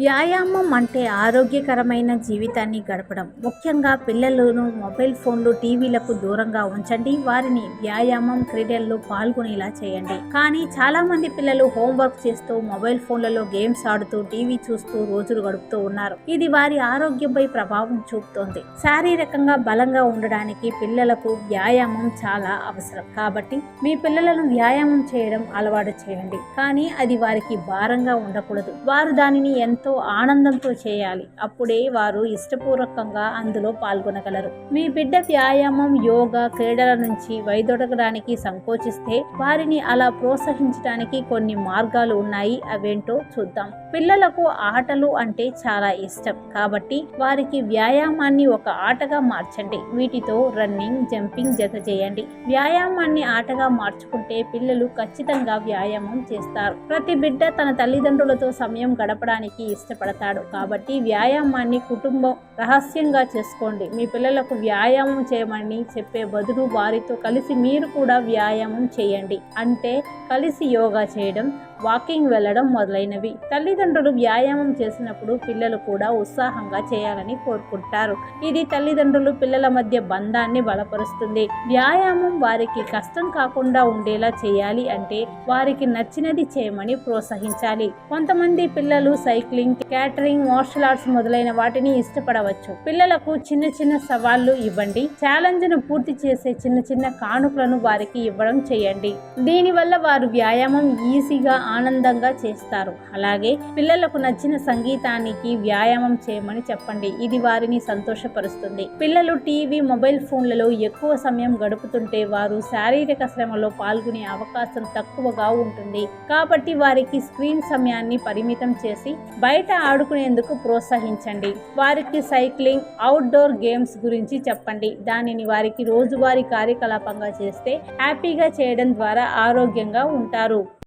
వ్యాయామం అంటే ఆరోగ్యకరమైన జీవితాన్ని గడపడం. ముఖ్యంగా పిల్లలను మొబైల్ ఫోన్లు, టీవీలకు దూరంగా ఉంచండి. వారిని వ్యాయామం, క్రీడల్లో పాల్గొనేలా చేయండి. కానీ చాలామంది పిల్లలు హోంవర్క్ చేస్తూ, మొబైల్ ఫోన్లలో గేమ్స్ ఆడుతూ, టీవీ చూస్తూ రోజులు గడుపుతూ ఉన్నారు. ఇది వారి ఆరోగ్యంపై ప్రభావం చూపుతోంది. శారీరకంగా బలంగా ఉండడానికి పిల్లలకు వ్యాయామం చాలా అవసరం. కాబట్టి మీ పిల్లలను వ్యాయామం చేయడం అలవాటు చేయండి. కానీ అది వారికి భారంగా ఉండకూడదు. వారు దానిని ఎంతో ఆనందంతో చేయాలి. అప్పుడే వారు ఇష్టపూర్వకంగా అందులో పాల్గొనగలరు. మీ బిడ్డ వ్యాయామం, యోగా, క్రీడల నుంచి వైదొలగడానికి సంకోచిస్తే వారిని అలా ప్రోత్సహించడానికి కొన్ని మార్గాలు ఉన్నాయి. అవేంటో చూద్దాం. పిల్లలకు ఆటలు అంటే చాలా ఇష్టం. కాబట్టి వారికి వ్యాయామాన్ని ఒక ఆటగా మార్చండి. వీటితో రన్నింగ్, జంపింగ్ జత చేయండి. వ్యాయామాన్ని ఆటగా మార్చుకుంటే పిల్లలు ఖచ్చితంగా వ్యాయామం చేస్తారు. ప్రతి బిడ్డ తన తల్లిదండ్రులతో సమయం గడపడానికి ఇష్టపడతాడు. కాబట్టి వ్యాయామాన్ని కుటుంబం రహస్యంగా చేసుకోండి. మీ పిల్లలకు వ్యాయామం చేయమని చెప్పే బదులు వారితో కలిసి మీరు కూడా వ్యాయామం చేయండి. అంటే కలిసి యోగా చేయడం, వాకింగ్ వెళ్ళడం మొదలైనవి. తల్లిదండ్రులు వ్యాయామం చేసినప్పుడు పిల్లలు కూడా ఉత్సాహంగా చేయాలని కోరుకుంటారు. ఇది తల్లిదండ్రులు పిల్లల మధ్య బంధాన్ని బలపరుస్తుంది. వ్యాయామం వారికి కష్టం కాకుండా ఉండేలా చేయాలి. అంటే వారికి నచ్చినది చేయమని ప్రోత్సహించాలి. కొంతమంది పిల్లలు సైక్లింగ్, క్యాటరింగ్, మార్షల్ ఆర్ట్స్ మొదలైన వాటిని ఇష్టపడవచ్చు. పిల్లలకు చిన్న చిన్న సవాళ్లు ఇవ్వండి. ఛాలెంజ్ను పూర్తి చేసే చిన్న చిన్న కానుకలను వారికి ఇవ్వడం చేయండి. దీనివల్ల వారు వ్యాయామం ఈజీగా, ఆనందంగా చేస్తారు. అలాగే పిల్లలకు నచ్చిన సంగీతానికి వ్యాయామం చేయమని చెప్పండి. ఇది వారిని సంతోషపరుస్తుంది. పిల్లలు టీవీ, మొబైల్ ఫోన్లలో ఎక్కువ సమయం గడుపుతుంటే వారు శారీరక శ్రమలో పాల్గొనే అవకాశం తక్కువగా ఉంటుంది. కాబట్టి వారికి స్క్రీన్ సమయాన్ని పరిమితం చేసి బయట ఆడుకునేందుకు ప్రోత్సహించండి. వారికి సైక్లింగ్, అవుట్డోర్ గేమ్స్ గురించి చెప్పండి. దానిని వారికి రోజువారీ కార్యకలాపంగా చేస్తే హ్యాపీగా చేయడం ద్వారా ఆరోగ్యంగా ఉంటారు.